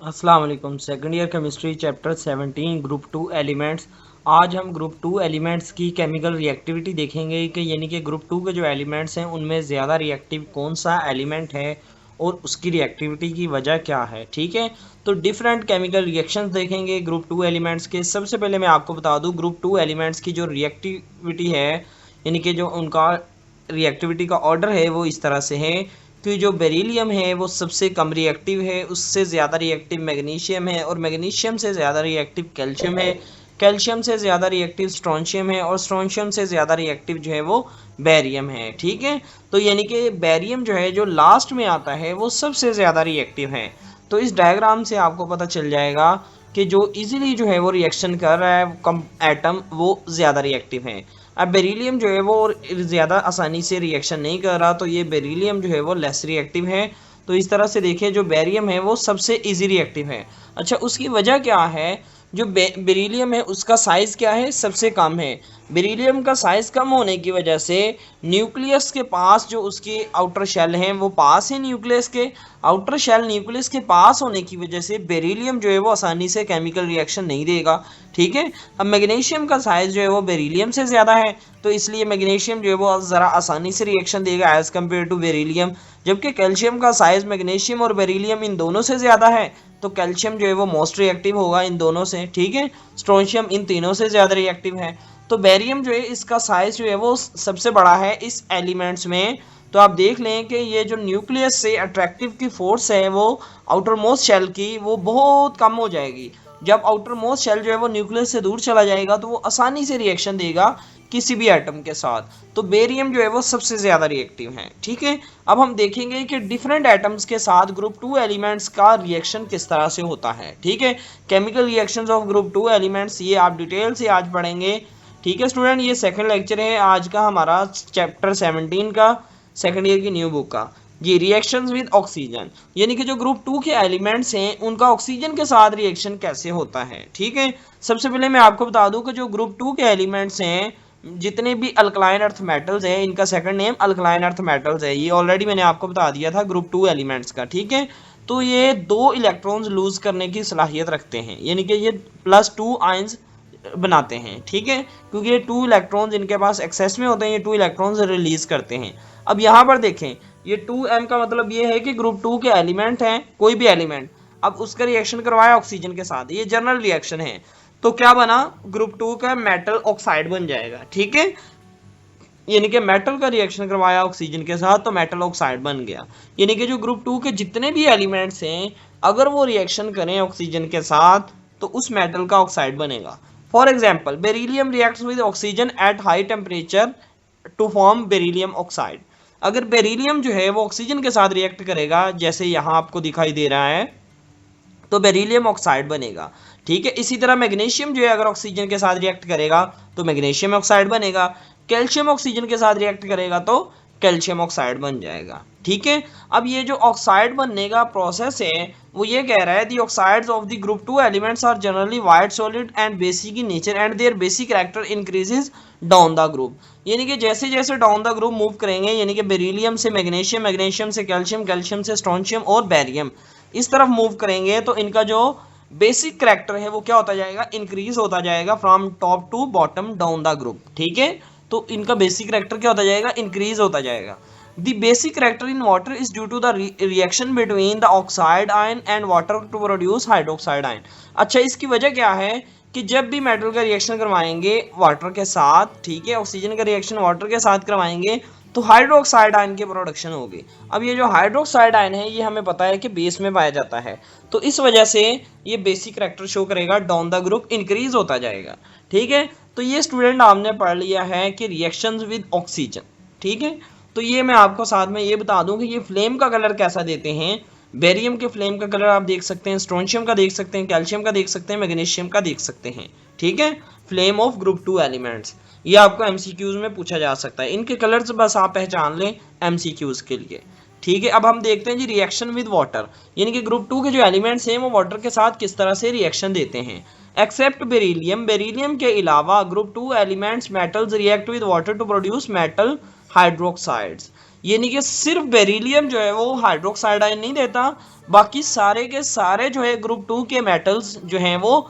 अस्सलाम वालेकुम। Second year chemistry chapter 17 group 2 elements. आज हम ग्रुप 2 एलिमेंट्स की केमिकल रिएक्टिविटी देखेंगे कि यानी कि ग्रुप 2 के जो एलिमेंट्स हैं उनमें ज़्यादा रिएक्टिव कौन सा एलिमेंट है और उसकी रिएक्टिविटी की वजह क्या है। ठीक है, तो डिफरेंट केमिकल रिएक्शंस देखेंगे ग्रुप 2 एलिमेंट्स के। सबसे पहले मैं आपको बता दूं ग्रुप 2 एलिमेंट्स की जो रिएक्टिविटी है यानी कि जो उनका रिएक्टिविटी का ऑर्डर है वो इस तरह से है कि जो बेरिलियम है वो सबसे कम रिएक्टिव है, उससे ज़्यादा रिएक्टिव मैग्नीशियम है और मैग्नीशियम से ज़्यादा रिएक्टिव कैल्शियम है, कैल्शियम से ज़्यादा रिएक्टिव स्ट्रोंशियम है और स्ट्रोंशियम से ज़्यादा रिएक्टिव जो है वो बेरियम है। ठीक है, तो यानी कि बेरियम जो है जो लास्ट में आता है वो सबसे ज़्यादा रिएक्टिव है। तो इस डायग्राम से आपको पता चल जाएगा कि जो इजीली जो है वो रिएक्शन कर रहा है कम एटम वो ज़्यादा रिएक्टिव है। अब बेरिलियम जो है वो ज़्यादा आसानी से रिएक्शन नहीं कर रहा, तो ये बेरिलियम जो है वो लेस रिएक्टिव है। तो इस तरह से देखिए जो बेरियम है वो सबसे इजी रिएक्टिव है। अच्छा, उसकी वजह क्या है? जो बेरिलियम है उसका साइज़ क्या है? सबसे कम है। बेरिलियम का साइज़ कम होने की वजह से न्यूक्लियस के पास जो उसके आउटर शेल हैं वो पास है न्यूक्लियस के, आउटर शेल न्यूक्लियस के पास होने की वजह से बेरिलियम जो है वो आसानी से केमिकल रिएक्शन नहीं देगा। ठीक है, अब मैग्नीशियम का साइज़ जो है वो बेरिलियम से ज़्यादा है, तो इसलिए मैग्नीशियम जो है वो ज़रा आसानी से रिएक्शन देगा एज़ कम्पेयर टू बेरिलियम। जबकि कैल्शियम का साइज़ मैग्नीशियम और बेरिलियम इन दोनों से ज़्यादा है, तो कैल्शियम जो है वो मोस्ट रिएक्टिव होगा इन दोनों से। ठीक है, स्ट्रोंशियम इन तीनों से ज़्यादा रिएक्टिव है। तो बेरियम जो है इसका साइज़ जो है वो सबसे बड़ा है इस एलिमेंट्स में। तो आप देख लें कि ये जो न्यूक्लियस से अट्रैक्टिव की फोर्स है वो आउटर मोस्ट शेल की वो बहुत कम हो जाएगी। जब आउटर मोस्ट शेल जो है वो न्यूक्लियस से दूर चला जाएगा तो वो आसानी से रिएक्शन देगा किसी भी एटम के साथ। तो बेरियम जो है वो सबसे ज़्यादा रिएक्टिव है। ठीक है, अब हम देखेंगे कि डिफरेंट एटम्स के साथ ग्रुप 2 एलिमेंट्स का रिएक्शन किस तरह से होता है। ठीक है, chemical reactions of group 2 elements ये आप डिटेल से आज पढ़ेंगे। ठीक है स्टूडेंट, ये सेकंड लेक्चर है आज का हमारा चैप्टर 17 का, सेकंड ईयर की न्यू बुक का। जी, रिएक्शंस विद ऑक्सीजन, यानी कि जो ग्रुप 2 के एलिमेंट्स हैं उनका ऑक्सीजन के साथ रिएक्शन कैसे होता है। ठीक है, सबसे पहले मैं आपको बता दूं कि जो ग्रुप 2 के एलिमेंट्स हैं जितने भी अल्कलाइन अर्थ मेटल्स हैं इनका second name alkaline earth metals है। ये ऑलरेडी मैंने आपको बता दिया था ग्रुप 2 एलिमेंट्स का। ठीक है, तो ये 2 इलेक्ट्रॉन्स लूज करने की सलाहियत रखते हैं, यानी कि ये +2 आयंस बनाते हैं। ठीक है, क्योंकि ये 2 इलेक्ट्रॉन्स इनके पास एक्सेस में होते हैं, ये 2 इलेक्ट्रॉन्स रिलीज करते हैं। अब यहाँ पर देखें, ये 2m का मतलब ये है कि ग्रुप 2 के एलिमेंट हैं, कोई भी एलिमेंट, अब उसका रिएक्शन करवाया ऑक्सीजन के साथ, ये जनरल रिएक्शन है, तो क्या बना? ग्रुप 2 का मेटल ऑक्साइड बन जाएगा। ठीक है, यानी कि मेटल का रिएक्शन करवाया ऑक्सीजन के साथ तो मेटल ऑक्साइड बन गया। यानी कि जो ग्रुप 2 के जितने भी एलिमेंट्स हैं अगर वो रिएक्शन करें ऑक्सीजन के साथ तो उस मेटल का ऑक्साइड बनेगा। For example, beryllium reacts with oxygen at high temperature to form beryllium oxide. अगर बेरिलियम जो है वो ऑक्सीजन के साथ रिएक्ट करेगा जैसे यहाँ आपको दिखाई दे रहा है तो बेरिलियम ऑक्साइड बनेगा। ठीक है, इसी तरह मैग्नीशियम जो है अगर ऑक्सीजन के साथ रिएक्ट करेगा तो मैग्नीशियम ऑक्साइड बनेगा, कैल्शियम ऑक्सीजन के साथ रिएक्ट करेगा तो कैल्शियम ऑक्साइड बन जाएगा। ठीक है, अब ये जो ऑक्साइड बनने का प्रोसेस है वो ये कह रहा है the oxides of the group 2 elements are generally white solid and basic in nature and their basic character increases down the group. यानी कि जैसे जैसे डाउन द ग्रुप मूव करेंगे, यानी कि बेरिलियम से मैग्नीशियम, मैग्नीशियम से कैल्शियम, कैल्शियम से स्ट्रोंशियम और बेरियम इस तरफ मूव करेंगे तो इनका जो बेसिक करैक्टर है वो क्या होता जाएगा? इंक्रीज होता जाएगा from top to bottom down the group. ठीक है, तो इनका बेसिक करैक्टर क्या होता जाएगा? इंक्रीज होता जाएगा। The basic character in water is due to the reaction between the oxide ion and water to produce hydroxide ion. अच्छा, इसकी वजह क्या है कि जब भी मेटल का रिएक्शन करवाएंगे वाटर के साथ, ठीक है, ऑक्सीजन का रिएक्शन वाटर के साथ करवाएंगे तो हाइड्रोक्साइड आयन की प्रोडक्शन होगी। अब ये जो हाइड्रोक्साइड आयन है ये हमें पता है कि बेस में पाया जाता है, तो इस वजह से ये बेसिक करैक्टर शो करेगा, डाउन द ग्रुप इंक्रीज होता जाएगा। ठीक है, तो ये स्टूडेंट आपने पढ़ लिया है कि रिएक्शंस विद ऑक्सीजन। ठीक है, तो ये मैं आपको साथ में ये बता दूं कि ये फ्लेम का कलर कैसा देते हैं। बेरियम के फ्लेम का कलर आप देख सकते हैं, स्ट्रोंशियम का देख सकते हैं, कैल्शियम का देख सकते हैं, मैग्नीशियम का देख सकते हैं। ठीक है, फ्लेम ऑफ ग्रुप 2 एलिमेंट्स, ये आपको एमसीक्यूज में पूछा जा सकता है, इनके कलर्स बस आप पहचान लें एमसीक्यूज के लिए। ठीक है, अब हम देखते हैं जी रिएक्शन विद वाटर, यानी कि ग्रुप 2 के जो एलिमेंट्स हैं वो वाटर के साथ किस तरह से रिएक्शन देते हैं। एक्सेप्ट बेरिलियम, बेरिलियम के अलावा group 2 elements metals react with water to produce metal hydroxides. यानी कि सिर्फ बेरिलियम जो है वो हाइड्रोक्साइड आयन नहीं देता, बाकी सारे के सारे जो है ग्रुप 2 के मेटल्स जो हैं वो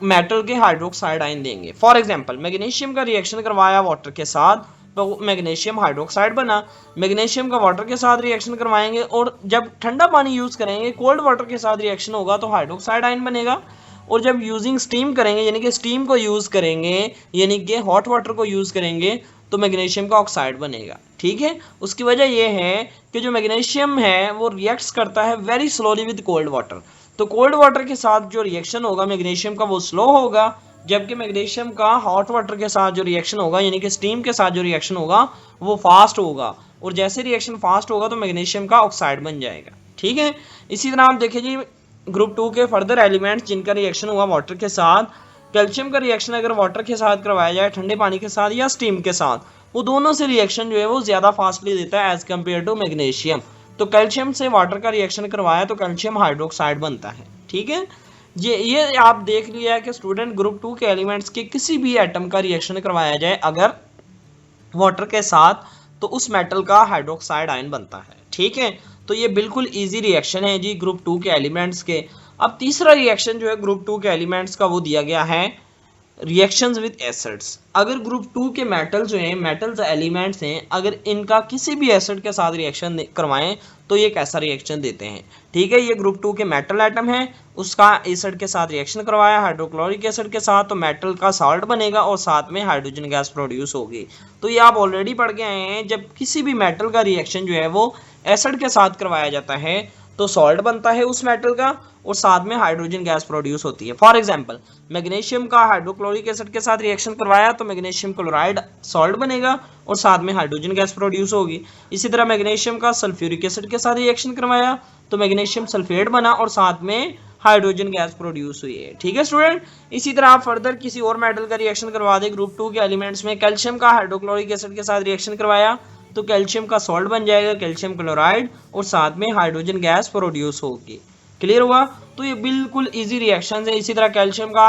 मेटल के हाइड्रोक्साइड आयन देंगे। फॉर एग्जांपल मैग्नीशियम का रिएक्शन करवाया वाटर के साथ तो मैग्नीशियम हाइड्रोक्साइड बना, मैग्नीशियम का वाटर के साथ रिएक्शन करवाएंगे और जब ठंडा पानी यूज करेंगे कोल्ड वाटर के साथ रिएक्शन होगा तो हाइड्रोक्साइड आयन बनेगा, और जब यूजिंग स्टीम करेंगे यानी कि स्टीम को यूज करेंगे यानी कि हॉट वाटर को यूज करेंगे तो मैग्नीशियम का ऑक्साइड बनेगा। ठीक है, उसकी वजह यह है कि जो मैग्नीशियम है वो रिएक्ट्स करता है very slowly with cold water, तो कोल्ड वाटर के साथ जो रिएक्शन होगा मैग्नीशियम का वो स्लो होगा, जबकि मैग्नीशियम का हॉट वाटर के साथ जो रिएक्शन होगा यानी कि स्टीम के साथ जो रिएक्शन होगा वो फास्ट होगा, और जैसे रिएक्शन फास्ट होगा तो मैग्नीशियम का ऑक्साइड बन जाएगा। ठीक है, इसी तरह आप देखिए जी ग्रुप 2 के फर्दर एलिमेंट्स जिनका रिएक्शन हुआ वाटर के साथ, कैल्शियम का रिएक्शन अगर वाटर के साथ करवाया जाए ठंडे पानी के साथ या स्टीम के साथ, वो दोनों से रिएक्शन जो है वो ज्यादा फास्टली देता है एज कम्पेयर टू मैग्नीशियम। तो कैल्शियम से वाटर का रिएक्शन करवाया तो कैल्शियम हाइड्रोक्साइड बनता है। ठीक है, ये आप देख लिया है कि स्टूडेंट ग्रुप 2 के एलिमेंट्स के किसी भी एटम का रिएक्शन करवाया जाए अगर वाटर के साथ तो उस मेटल का हाइड्रोक्साइड आयन बनता है। ठीक है, तो ये बिल्कुल इजी रिएक्शन है जी ग्रुप 2 के एलिमेंट्स के। अब तीसरा रिएक्शन जो है ग्रुप 2 के एलिमेंट्स का वो दिया गया है रिएक्शंस विद एसिड्स। अगर ग्रुप 2 के मेटल जो हैं मेटल्स एलिमेंट्स हैं अगर इनका किसी भी एसिड के साथ रिएक्शन करवाएं तो ये कैसा रिएक्शन देते हैं। ठीक है, ये ग्रुप 2 के मेटल एटम है, उसका एसिड के साथ रिएक्शन करवाया हाइड्रोक्लोरिक एसिड के साथ तो मेटल का साल्ट बनेगा और साथ में हाइड्रोजन गैस प्रोड्यूस होगी। तो ये आप ऑलरेडी पढ़ के आए हैं, जब किसी भी मेटल का रिएक्शन जो है वो एसिड के साथ करवाया जाता है तो सॉल्ट बनता है उस मेटल का और साथ में हाइड्रोजन गैस प्रोड्यूस होती है। फॉर एग्जांपल मैग्नीशियम का हाइड्रोक्लोरिक एसिड के साथ रिएक्शन करवाया तो मैग्नीशियम क्लोराइड सॉल्ट बनेगा और साथ में हाइड्रोजन गैस प्रोड्यूस होगी। इसी तरह मैग्नीशियम का सल्फ्यूरिक एसिड के साथ रिएक्शन करवाया तो मैग्नीशियम सल्फेट बना और साथ में हाइड्रोजन गैस प्रोड्यूस हुई है। ठीक है स्टूडेंट, इसी तरह आप फर्दर किसी और मेटल का रिएक्शन करवा दे ग्रुप 2 के एलिमेंट्स में, कैल्शियम का हाइड्रोक्लोरिक एसिड के साथ रिएक्शन करवाया तो कैल्शियम का सॉल्ट बन जाएगा कैल्शियम क्लोराइड और साथ में हाइड्रोजन गैस प्रोड्यूस होगी। क्लियर हुआ, तो ये बिल्कुल इजी रिएक्शन है। इसी तरह कैल्शियम का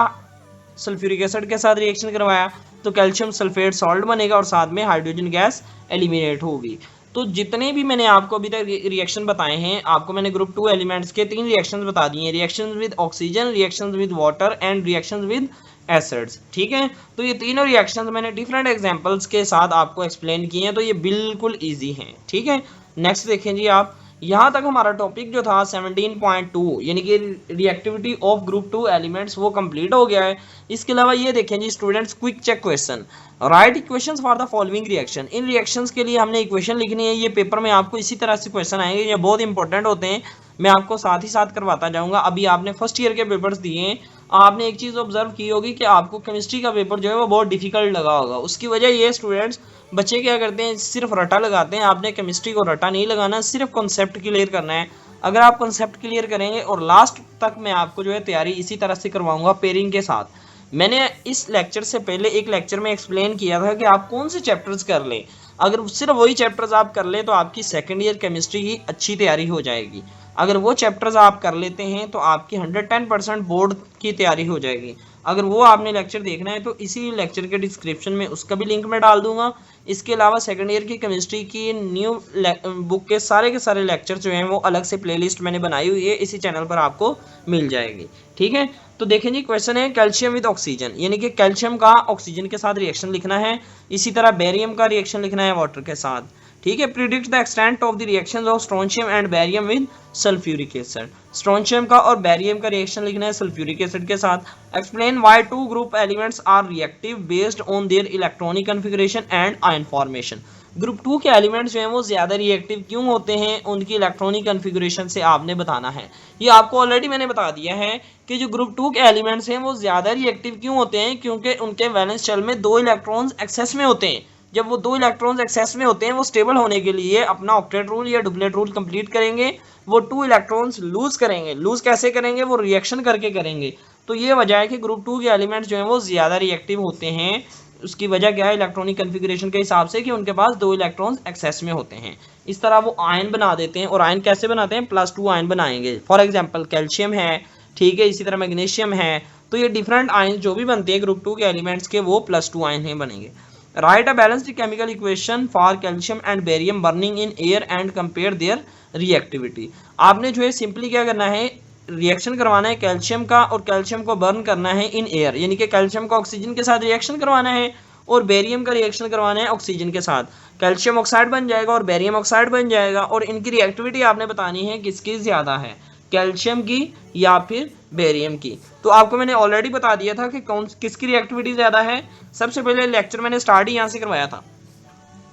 सल्फ्यूरिक एसिड के साथ रिएक्शन करवाया तो कैल्शियम सल्फेट सॉल्ट बनेगा और साथ में हाइड्रोजन गैस एलिमिनेट होगी। तो जितने भी मैंने आपको अभी तक रिएक्शन बताए हैं आपको मैंने ग्रुप 2 एलिमेंट्स के 3 रिएक्शंस बता दिए हैं, reactions with oxygen, reactions with water and reactions with acids. ठीक है, तो ये तीनों रिएक्शंस मैंने डिफरेंट एग्जांपल्स के साथ आपको एक्सप्लेन किए हैं, तो ये बिल्कुल इजी हैं। ठीक है, नेक्स्ट देखें जी आप, यहाँ तक हमारा टॉपिक जो था 17.2 यानी कि रिएक्टिविटी ऑफ ग्रुप 2 एलिमेंट्स वो कंप्लीट हो गया है। इसके अलावा ये देखें जी students quick check question, write equations for the following reaction. इन रिएक्शंस के लिए हमने इक्वेशन लिखनी है, ये पेपर में आपको इसी तरह से क्वेश्चन आएंगे, ये बहुत इंपॉर्टेंट होते हैं, मैं आपको साथ ही साथ करवाता जाऊंगा। अभी आपने फर्स्ट ईयर के पेपर्स दिए हैं, आपने एक चीज़ ऑब्जर्व की होगी कि आपको केमिस्ट्री का पेपर जो है वो बहुत डिफिकल्ट लगा होगा। उसकी वजह ये स्टूडेंट्स बच्चे क्या करते हैं सिर्फ रटा लगाते हैं, आपने केमिस्ट्री को रटा नहीं लगाना, सिर्फ कॉन्सेप्ट क्लियर करना है। अगर आप कॉन्सेप्ट क्लियर करेंगे और लास्ट तक मैं आपको जो है तैयारी इसी तरह से करवाऊंगा पेयरिंग के साथ। मैंने इस लेक्चर से पहले एक लेक्चर में एक्सप्लेन किया था कि आप कौन से चैप्टर्स कर लें, अगर सिर्फ वही चैप्टर्स आप कर लें तो आपकी सेकेंड ईयर केमिस्ट्री की अच्छी तैयारी हो जाएगी। अगर वो चैप्टर्स आप कर लेते हैं तो आपकी 110% बोर्ड की तैयारी हो जाएगी। अगर वो आपने लेक्चर देखना है तो इसी लेक्चर के डिस्क्रिप्शन में उसका भी लिंक मैं डाल दूंगा। इसके अलावा सेकंड ईयर की केमिस्ट्री की न्यू बुक के सारे लेक्चर जो हैं वो अलग से प्लेलिस्ट मैंने बनाई हुई है, इसी चैनल पर आपको मिल जाएगी। ठीक है, तो देखें जी क्वेश्चन है कैल्शियम विद ऑक्सीजन, यानी कि कैल्शियम का ऑक्सीजन के साथ रिएक्शन लिखना है, इसी तरह बेरियम का रिएक्शन लिखना है वाटर के साथ। ठीक है, predict the extent of the reactions of strontium and barium with sulphuric acid. Strontium का और बेरियम का रिएक्शन लिखना है सल्फ्यूरिक एसिड के साथ। Explain why two group elements are reactive based on their electronic configuration and ion formation. Group 2 के elements जो हैं वो ज्यादा रिएक्टिव क्यों होते हैं, उनकी इलेक्ट्रॉनिक कॉन्फ़िगरेशन से आपने बताना है। ये आपको ऑलरेडी मैंने बता दिया है कि जो ग्रुप 2 के एलिमेंट्स हैं वो ज्यादा रिएक्टिव क्यों होते हैं, क्योंकि उनके वैलेंस शेल में 2 इलेक्ट्रॉन्स एक्सेस में होते हैं। जब वो 2 इलेक्ट्रॉन्स एक्सेस में होते हैं वो स्टेबल होने के लिए अपना ऑक्टेट रूल या डुप्लेट रूल कंप्लीट करेंगे, वो 2 इलेक्ट्रॉन्स लूज करेंगे। लूज कैसे करेंगे, वो रिएक्शन करके करेंगे। तो ये वजह है कि ग्रुप 2 के एलिमेंट्स जो हैं वो ज्यादा रिएक्टिव होते हैं। उसकी वजह क्या है, इलेक्ट्रॉनिक कॉन्फ़िगरेशन के हिसाब से कि उनके पास 2 इलेक्ट्रॉन्स एक्सेस में होते हैं। इस तरह वो आयन बना देते हैं, और आयन कैसे बनाते हैं, +2 आयन बनाएंगे। फॉर एग्जाम्पल कैल्शियम है, ठीक है, इसी तरह मैग्नीशियम है, तो ये डिफरेंट आयन जो भी बनते हैं ग्रुप 2 के एलिमेंट्स के वो +2 आयन हैं बनेंगे। Right a balanced chemical equation for calcium and barium burning in air and compare there reactivity. आपने जो है सिंपली क्या करना है, रिएक्शन करवाना है कैल्शियम का और कैल्शियम को बर्न करना है इन एयर, यानी कि कैल्शियम का ऑक्सीजन के साथ रिएक्शन करवाना है और बेरियम का रिएक्शन करवाना है ऑक्सीजन के साथ। कैल्शियम ऑक्साइड बन जाएगा और बेरियम ऑक्साइड बन जाएगा और इनकी रिएक्टिविटी आपने बतानी है किसकी ज़्यादा है, कैल्शियम की या फिर बेरियम की। तो आपको मैंने ऑलरेडी बता दिया था कि कौन किसकी रिएक्टिविटी ज़्यादा है। सबसे पहले लेक्चर मैंने स्टार्ट ही यहाँ से करवाया था,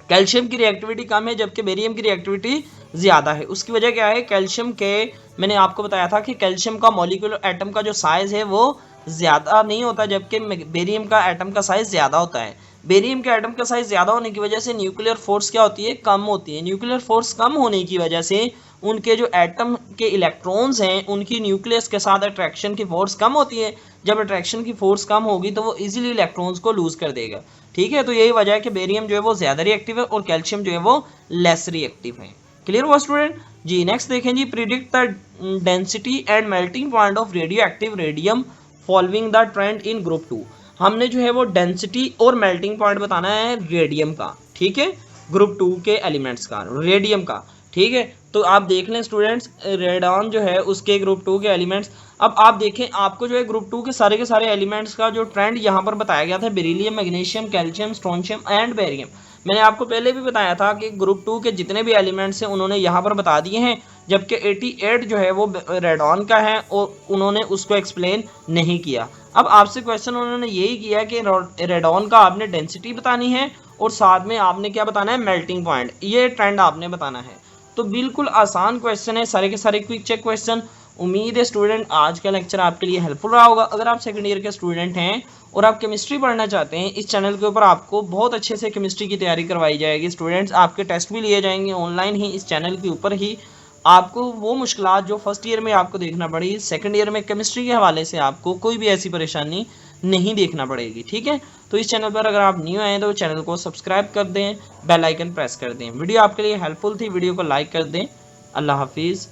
कैल्शियम की रिएक्टिविटी कम है जबकि बेरियम की रिएक्टिविटी ज़्यादा है। उसकी वजह क्या है, कैल्शियम के मैंने आपको बताया था कि कैल्शियम का मॉलिक्यूलर एटम का जो साइज़ है वो ज़्यादा नहीं होता जबकि बेरियम का एटम का साइज़ ज़्यादा होता है। बेरियम के एटम का साइज़ ज़्यादा होने की वजह से न्यूक्लियर फोर्स क्या होती है, कम होती है। न्यूक्लियर फोर्स कम होने की वजह से उनके जो एटम के इलेक्ट्रॉन्स हैं उनकी न्यूक्लियस के साथ अट्रैक्शन की फोर्स कम होती है। जब अट्रैक्शन की फोर्स कम होगी तो वो इजीली इलेक्ट्रॉन्स को लूज कर देगा। ठीक है, तो यही वजह है कि बेरियम जो है वो ज़्यादा रिएक्टिव है और कैल्शियम जो है वो लेस रिएक्टिव है। क्लियर हुआ स्टूडेंट जी। नेक्स्ट देखें जी, predict the density and melting point of radioactive radium following the trend in group 2। हमने जो है वो डेंसिटी और मेल्टिंग पॉइंट बताना है रेडियम का। ठीक है, ग्रुप 2 के एलिमेंट्स का, रेडियम का। ठीक है, तो आप देख लें स्टूडेंट्स, रेडॉन जो है उसके ग्रुप 2 के एलिमेंट्स। अब आप देखें, आपको जो है ग्रुप 2 के सारे एलिमेंट्स का जो ट्रेंड यहाँ पर बताया गया था, beryllium, magnesium, calcium, strontium and barium. मैंने आपको पहले भी बताया था कि ग्रुप 2 के जितने भी एलिमेंट्स हैं उन्होंने यहाँ पर बता दिए हैं, जबकि 88 जो है वो रेडॉन का है और उन्होंने उसको एक्सप्लेन नहीं किया। अब आपसे क्वेश्चन उन्होंने यही किया कि रेडॉन का आपने डेंसिटी बतानी है और साथ में आपने क्या बताना है, मेल्टिंग पॉइंट, ये ट्रेंड आपने बताना है। तो बिल्कुल आसान क्वेश्चन है, सारे के सारे क्विक चेक क्वेश्चन। उम्मीद है स्टूडेंट आज का लेक्चर आपके लिए हेल्पफुल रहा होगा। अगर आप सेकंड ईयर के स्टूडेंट हैं और आप केमिस्ट्री पढ़ना चाहते हैं, इस चैनल के ऊपर आपको बहुत अच्छे से केमिस्ट्री की तैयारी करवाई जाएगी। स्टूडेंट्स, आपके टेस्ट भी लिए जाएंगे ऑनलाइन ही, इस चैनल के ऊपर ही। आपको वो मुश्किलात जो फर्स्ट ईयर में आपको देखना पड़ी, सेकंड ईयर में केमिस्ट्री के हवाले से आपको कोई भी ऐसी परेशानी नहीं देखना पड़ेगी। ठीक है, तो इस चैनल पर अगर आप न्यू आए तो चैनल को सब्सक्राइब कर दें, बेल आइकन प्रेस कर दें। वीडियो आपके लिए हेल्पफुल थी, वीडियो को लाइक कर दें। अल्लाह हाफिज़।